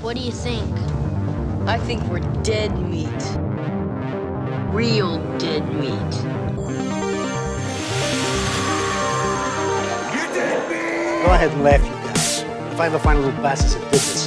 What do you think? I think we're dead meat. Real dead meat. You're dead meat! Go ahead and laugh, you guys. If I ever find a little bastards that did this,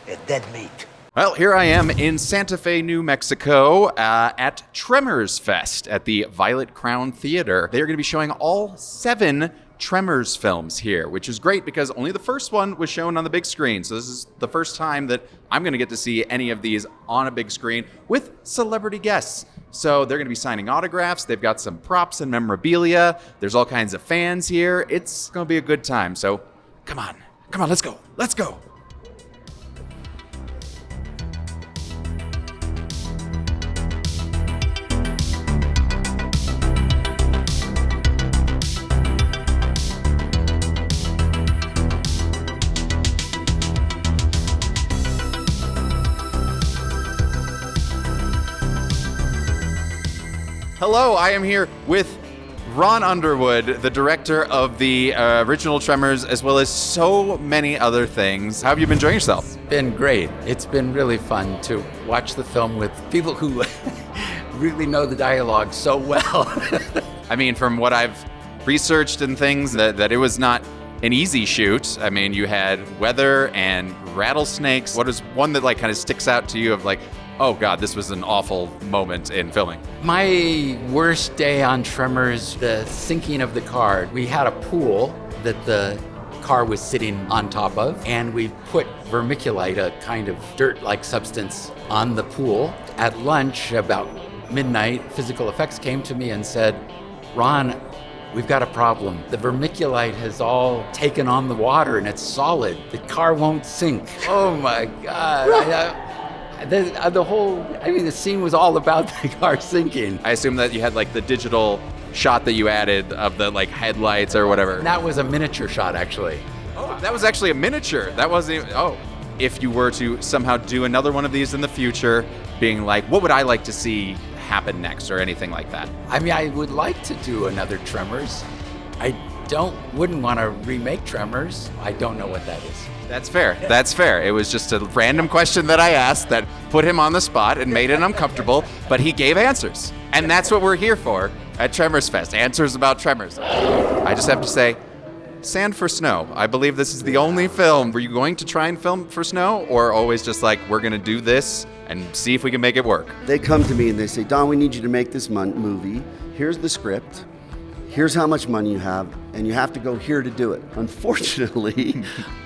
they're dead meat. Well, here I am in Santa Fe, New Mexico, at Tremors Fest at the Violet Crown Theater. They're going to be showing all 7 Tremors films here, which is great because only the first one was shown on the big screen. So this is the first time that I'm going to get to see any of these on a big screen with celebrity guests. So they're going to be signing autographs. They've got some props and memorabilia. There's all kinds of fans here. It's going to be a good time. So come on, let's go. Let's go. Hello, I am here with Ron Underwood, the director of the original Tremors, as well as so many other things. How have you been enjoying yourself? It's been great. It's been really fun to watch the film with people who really know the dialogue so well. I mean, from what I've researched and things, that it was not an easy shoot. I mean, you had weather and rattlesnakes. What is one that kind of sticks out to you of oh God, this was an awful moment in filming? My worst day on Tremors, the sinking of the car. We had a pool that the car was sitting on top of, and we put vermiculite, a kind of dirt-like substance, on the pool. At lunch, about midnight, physical effects came to me and said, Ron, we've got a problem. The vermiculite has all taken on the water and it's solid. The car won't sink. Oh my God. The scene was all about the car sinking. I assume that you had the digital shot that you added of the headlights or whatever. That was a miniature shot, actually. Oh, that was actually a miniature. That wasn't even, if you were to somehow do another one of these in the future, being what would I like to see happen next or anything like that? I mean, I would like to do another Tremors. I wouldn't want to remake Tremors. I don't know what that is. That's fair. That's fair. It was just a random question that I asked that put him on the spot and made it uncomfortable, but he gave answers. And that's what we're here for at Tremors Fest, answers about Tremors. I just have to say, sand for snow. I believe this is the only film. Were you going to try and film for snow, or always just we're going to do this and see if we can make it work? They come to me and they say, Don, we need you to make this movie. Here's the script. Here's how much money you have, and you have to go here to do it. Unfortunately,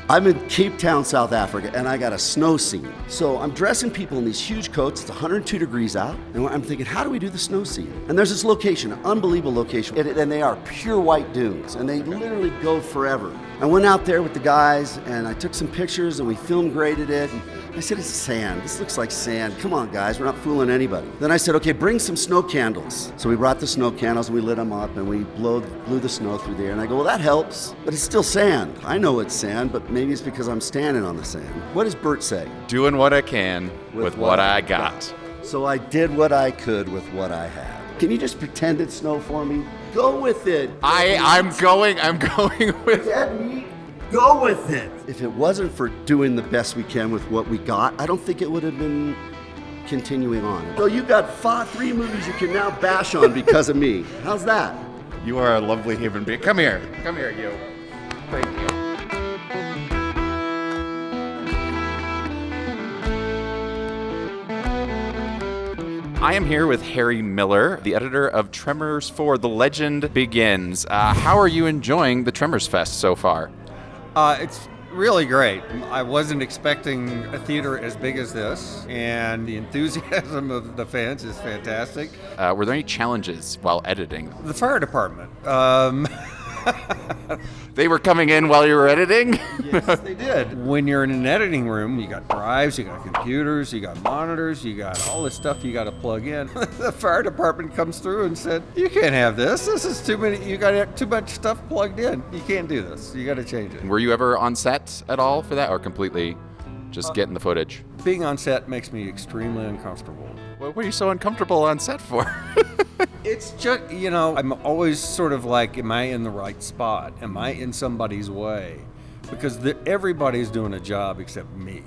I'm in Cape Town, South Africa, and I got a snow scene. So I'm dressing people in these huge coats. It's 102 degrees out, and I'm thinking, how do we do the snow scene? And there's this location, an unbelievable location, and they are pure white dunes, and they literally go forever. I went out there with the guys, and I took some pictures, and we film graded it. I said, it's sand. This looks like sand. Come on, guys. We're not fooling anybody. Then I said, okay, bring some snow candles. So we brought the snow candles, and we lit them up, and we blew the snow through there. And I go, well, that helps, but it's still sand. I know it's sand, but maybe it's because I'm standing on the sand. What does Burt say? Doing what I can with what I got. So I did what I could with what I had. Can you just pretend it's snow for me? Go with it. I'm going with Dead meat. Go with it. If it wasn't for doing the best we can with what we got, I don't think it would have been continuing on. So you got 3 movies you can now bash on because of me. How's that? You are a lovely human being. Come here, you. Thank you. I am here with Harry Miller, the editor of Tremors 4, The Legend Begins. How are you enjoying the Tremors Fest so far? It's really great. I wasn't expecting a theater as big as this, and the enthusiasm of the fans is fantastic. Were there any challenges while editing? The fire department. They were coming in while you were editing? Yes, they did. When you're in an editing room, you got drives, you got computers, you got monitors, you got all this stuff you got to plug in. The fire department comes through and said, you can't have this. This is too many. You got too much stuff plugged in. You can't do this. You got to change it. Were you ever on set at all for that, or completely just getting the footage? Being on set makes me extremely uncomfortable. What were you so uncomfortable on set for? It's just, I'm always sort of am I in the right spot? Am I in somebody's way? Because everybody's doing a job except me.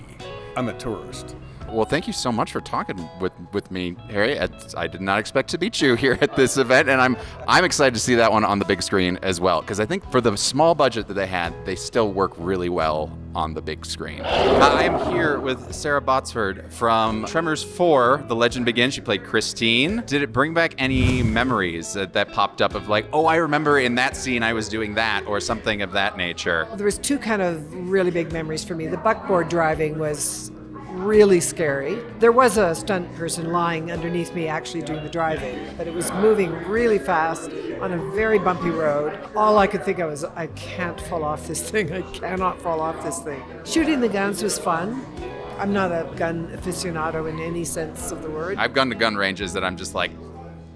I'm a tourist. Well, thank you so much for talking with me, Harry. I did not expect to meet you here at this event, and I'm excited to see that one on the big screen as well, because I think for the small budget that they had, they still work really well on the big screen. I'm here with Sara Botsford from Tremors 4, The Legend Begins. She played Christine. Did it bring back any memories that popped up of like, oh, I remember in that scene I was doing that, or something of that nature? There was two kind of really big memories for me. The buckboard driving was really scary. There was a stunt person lying underneath me actually doing the driving, but it was moving really fast on a very bumpy road. All I could think of was, I can't fall off this thing. I cannot fall off this thing. Shooting the guns was fun. I'm not a gun aficionado in any sense of the word. I've gone to gun ranges that I'm just like,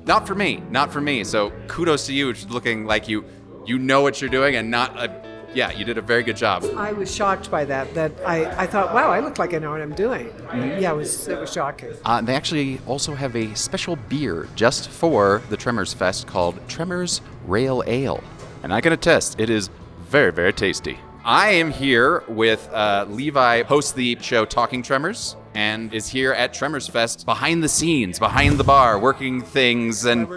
not for me, not for me. So kudos to you, it's looking like you know what you're doing and not a... Yeah, you did a very good job. I was shocked by that I thought, wow, I look like I know what I'm doing. Mm-hmm. Yeah, it was shocking. They actually also have a special beer just for the Tremors Fest called Tremors Rail Ale. And I can attest, it is very, very tasty. I am here with Levi, hosts the show Talking Tremors, and is here at Tremors Fest behind the scenes, behind the bar, working things and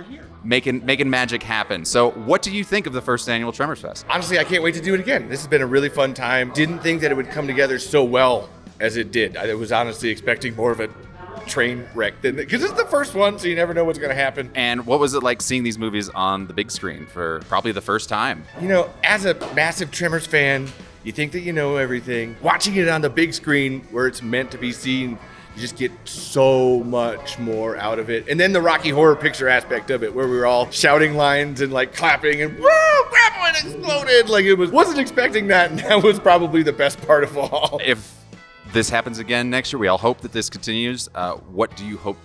making magic happen. So what do you think of the first annual Tremors Fest? Honestly, I can't wait to do it again. This has been a really fun time. Didn't think that it would come together so well as it did. I was honestly expecting more of a train wreck than because it's the first one, so you never know what's going to happen. And what was it like seeing these movies on the big screen for probably the first time? You know, as a massive Tremors fan, you think that you know everything. Watching it on the big screen where it's meant to be seen, you just get so much more out of it. And then the Rocky Horror Picture aspect of it, where we were all shouting lines and like clapping and woo, grandma, it exploded. Like wasn't expecting that, and that was probably the best part of all. If this happens again next year, we all hope that this continues. What do you hope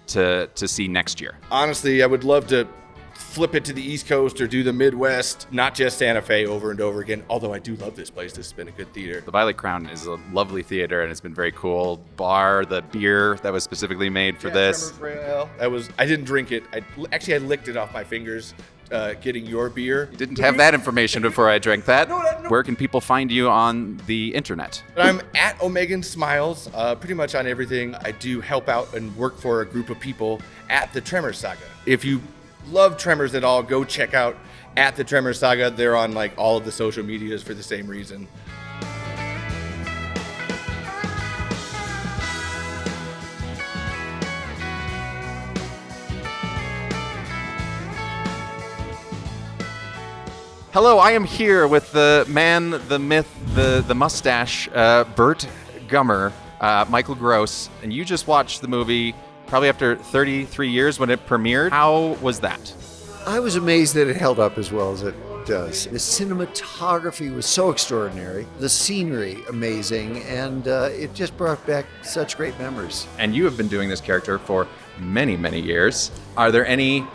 to see next year? Honestly, I would love to flip it to the East Coast or do the Midwest, not just Santa Fe over and over again, although I do love this place. This has been a good theater. The Violet Crown is a lovely theater, and it's been very cool. Bar, the beer that was specifically made for this. Tremors Rail. I didn't drink it. I licked it off my fingers getting your beer. You didn't have that information before I drank that. No. Where can people find you on the internet? I'm at Omegan Smiles, pretty much on everything. I do help out and work for a group of people at the Tremors Saga. If you love Tremors at all, go check out at the Tremors Saga. They're on like all of the social medias for the same reason. Hello, I am here with the man, the myth, the mustache, Burt Gummer, Michael Gross, and you just watched the movie probably after 33 years when it premiered. How was that? I was amazed that it held up as well as it does. The cinematography was so extraordinary, the scenery amazing, and it just brought back such great memories. And you have been doing this character for many, many years. Are there any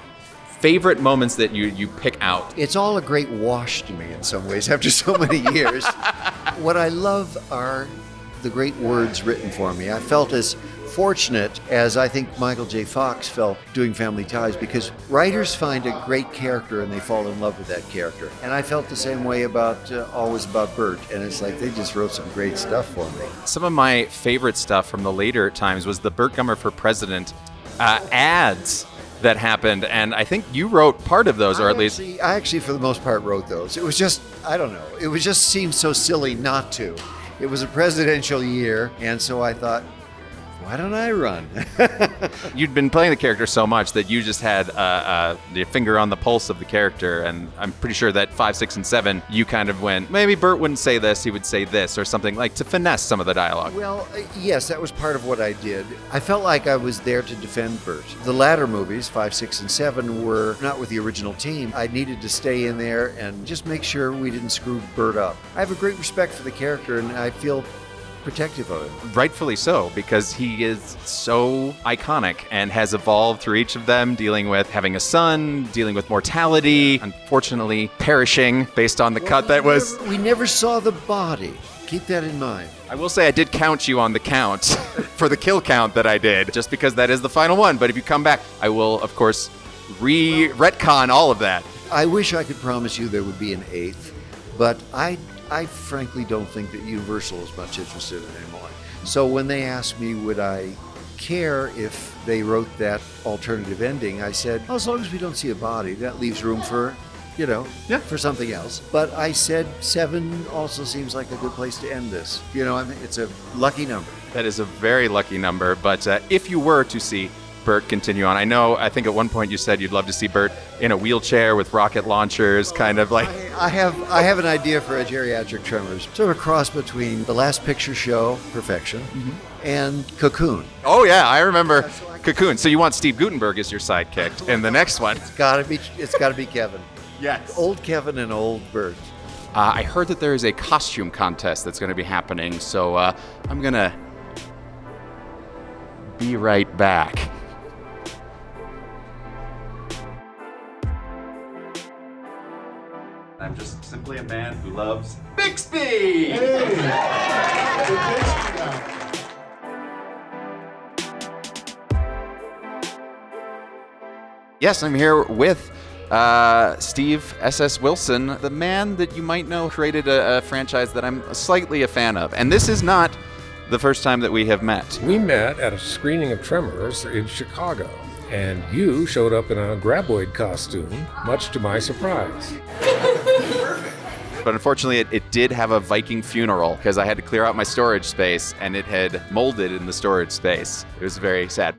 favorite moments that you pick out? It's all a great wash to me in some ways after so many years. What I love are the great words written for me. I felt as fortunate as I think Michael J. Fox felt doing Family Ties, because writers find a great character and they fall in love with that character. And I felt the same way always about Burt, and it's like they just wrote some great stuff for me. Some of my favorite stuff from the later times was the Burt Gummer for President ads that happened, and I think you wrote part of those, or at least... I actually, for the most part, wrote those. It was just, I don't know, it was just seemed so silly not to. It was a presidential year, and so I thought, why don't I run? You'd been playing the character so much that you just had the finger on the pulse of the character, and I'm pretty sure that 5, 6, and 7, you kind of went, maybe Burt wouldn't say this, he would say this, or something, like to finesse some of the dialogue. Well, yes, that was part of what I did. I felt like I was there to defend Burt. The latter movies, 5, 6, and 7, were not with the original team. I needed to stay in there and just make sure we didn't screw Burt up. I have a great respect for the character, and I feel protective of it. Rightfully so, because he is so iconic and has evolved through each of them, dealing with having a son, dealing with mortality, unfortunately perishing based on the cut that was... We never saw the body. Keep that in mind. I will say I did count you on the count for the kill count that I did, just because that is the final one. But if you come back, I will, of course, retcon all of that. I wish I could promise you there would be an 8th, but I frankly don't think that Universal is much interested in it anymore. So when they asked me would I care if they wrote that alternative ending, I said, as long as we don't see a body, that leaves room for, for something else. But I said 7 also seems like a good place to end this. I mean, it's a lucky number. That is a very lucky number, but if you were to see Burt continue on, I think at one point you said you'd love to see Burt in a wheelchair with rocket launchers, kind of like... I have an idea for a geriatric Tremors, sort of a cross between The Last Picture Show, Perfection, and Cocoon. Oh yeah, I remember Cocoon. So you want Steve Guttenberg as your sidekick in the next one? It's got to be Kevin. Yes. Old Kevin and old Burt. I heard that there is a costume contest that's going to be happening, so I'm going to be right back. I'm just simply a man who loves Bixby! Yes, I'm here with Steve S.S. Wilson, the man that you might know created a franchise that I'm slightly a fan of. And this is not the first time that we have met. We met at a screening of Tremors in Chicago, and you showed up in a graboid costume, much to my surprise. But unfortunately, it did have a Viking funeral because I had to clear out my storage space, and it had molded in the storage space. It was very sad.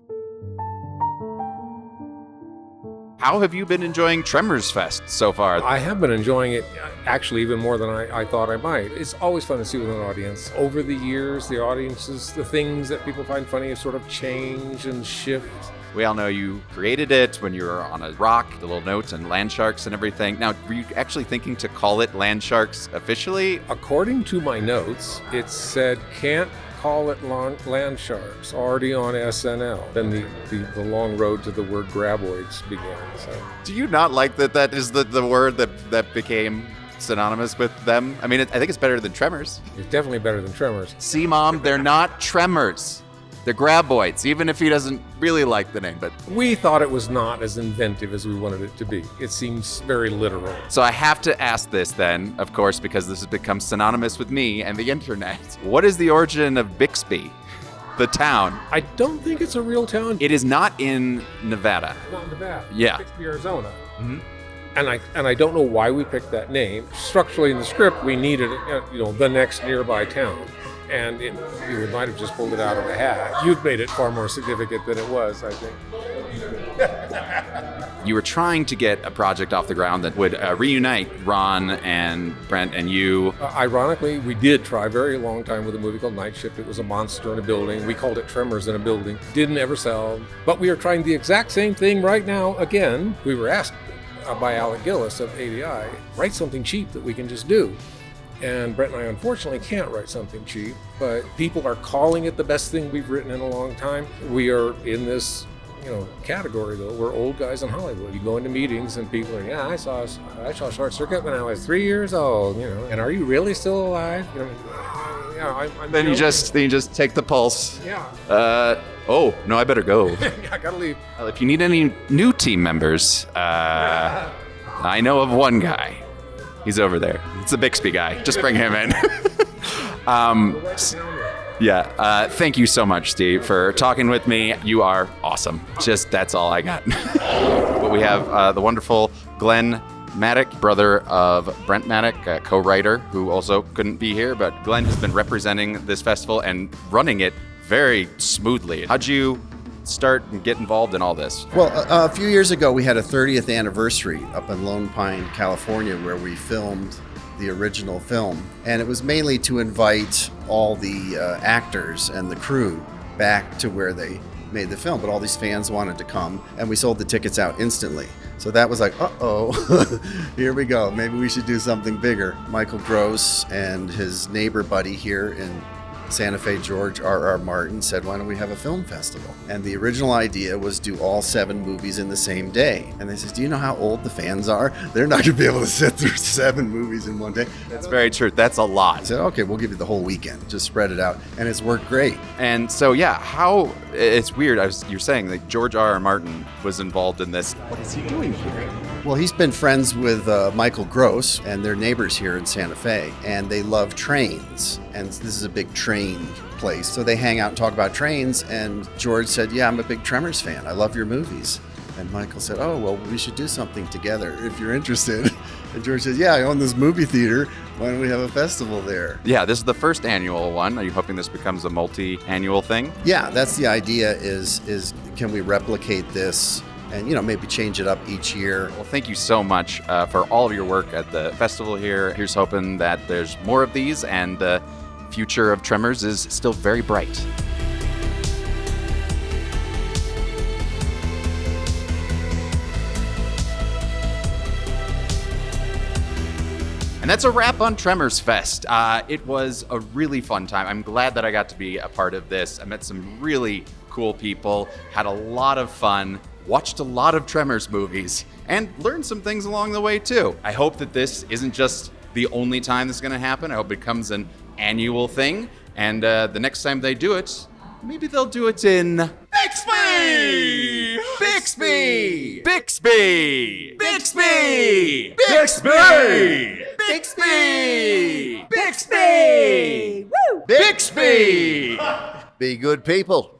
How have you been enjoying Tremors Fest so far? I have been enjoying it, actually, even more than I thought I might. It's always fun to see with an audience. Over the years, the audiences, the things that people find funny have sort of changed and shift. We all know you created it when you were on a rock, the little notes and land sharks and everything. Now, were you actually thinking to call it Land Sharks officially? According to my notes, it said, can't call it Land Sharks, already on SNL. Then the long road to the word graboids began. So. Do you not like that is the word that became synonymous with them? I mean, I think it's better than Tremors. It's definitely better than Tremors. See, Mom, they're not Tremors. They're graboids, even if he doesn't really like the name. But we thought it was not as inventive as we wanted it to be. It seems very literal. So I have to ask this then, of course, because this has become synonymous with me and the internet. What is the origin of Bixby, the town? I don't think it's a real town. It is not in Nevada. Not in Nevada. Yeah. Bixby, Arizona. Mm-hmm. And I don't know why we picked that name. Structurally in the script, we needed the next nearby town. And you might have just pulled it out of a hat. You've made it far more significant than it was, I think. You were trying to get a project off the ground that would reunite Ron and Brent and you. Ironically, we did try a very long time with a movie called Night Shift. It was a monster in a building. We called it Tremors in a building. Didn't ever sell. But we are trying the exact same thing right now again. We were asked by Alec Gillis of ADI, write something cheap that we can just do. And Brent and I unfortunately can't write something cheap, but people are calling it the best thing we've written in a long time. We are in this, category though. We're old guys in Hollywood. You go into meetings and people are, I saw Short Circuit when I was 3 years old, and are you really still alive? I'm then you just take the pulse. Yeah. Oh, no, I better go. I gotta leave. Well, if you need any new team members, I know of one guy. He's over there. It's the Bixby guy. Just bring him in. Thank you so much, Steve, for talking with me. You are awesome. That's all I got. But we have the wonderful Glenn Maddock, brother of Brent Maddock, a co-writer who also couldn't be here. But Glenn has been representing this festival and running it very smoothly. How'd you start and get involved in all this? Well, a few years ago, we had a 30th anniversary up in Lone Pine, California, where we filmed the original film. And it was mainly to invite all the actors and the crew back to where they made the film. But all these fans wanted to come, and we sold the tickets out instantly. So that was like, uh-oh, here we go. Maybe we should do something bigger. Michael Gross and his neighbor buddy here in Santa Fe, George R.R. Martin said, why don't we have a film festival? And the original idea was do all 7 movies in the same day. And they said, do you know how old the fans are? They're not going to be able to sit through 7 movies in one day. That's very true. That's a lot. I said, okay, we'll give you the whole weekend. Just spread it out. And it's worked great. And so, it's weird. You're saying that George R.R. Martin was involved in this. What is he doing here? Well, he's been friends with Michael Gross, and they're neighbors here in Santa Fe, and they love trains. And this is a big train place. So they hang out and talk about trains, and George said, yeah, I'm a big Tremors fan. I love your movies. And Michael said, oh, well, we should do something together if you're interested. And George says, yeah, I own this movie theater. Why don't we have a festival there? Yeah, this is the first annual one. Are you hoping this becomes a multi-annual thing? Yeah, that's the idea is can we replicate this and, maybe change it up each year? Well, thank you so much for all of your work at the festival here. Here's hoping that there's more of these and the future of Tremors is still very bright. And that's a wrap on Tremors Fest. It was a really fun time. I'm glad that I got to be a part of this. I met some really cool people, had a lot of fun, watched a lot of Tremors movies, and learned some things along the way too. I hope that this isn't just the only time this is going to happen. I hope it becomes an annual thing. And the next time they do it, maybe they'll do it in Bixby! Bixby! Bixby! Bixby! Bixby! Bixby! Bixby! Bixby! Be good people.